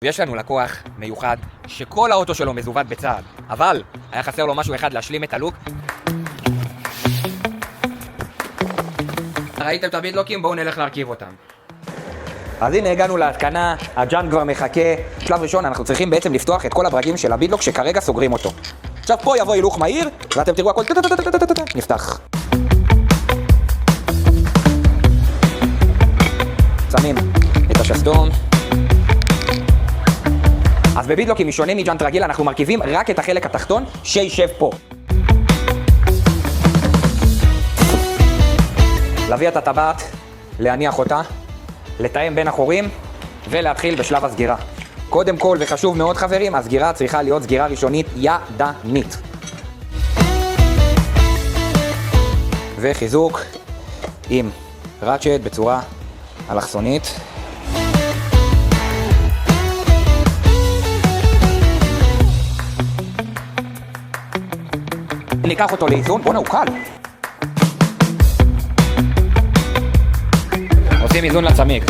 יש לנו לקוח מיוחד שכל האוטו שלו מזוות בצד, אבל היה חסר לו משהו אחד להשלים את הלוק. ראיתם את הביטלוקים? בואו נלך להרכיב אותם. אז הנה הגענו להתקנה, הג'אן כבר מחכה. שלב ראשון אנחנו צריכים בעצם לפתוח את כל הברגים של הביטלוק שכרגע סוגרים אותו. עכשיו פה יבוא הילוך מהיר ואתם תראו הכל נפתח. שמים את השסתום. אז בביטלוקים משונה מג'אנט רגיל אנחנו מרכיבים רק את החלק התחתון שישב פה. להביא את הטבעת, להניח אותה, לתאם בין החורים ולהתחיל בשלב הסגירה. קודם כל וחשוב מאוד חברים, הסגירה צריכה להיות סגירה ראשונית ידנית. וחיזוק עם רצ'ט בצורה אלכסונית. ניקח אותו לאיזון, בוא'נה הוא קל. עושים איזון לצמיג.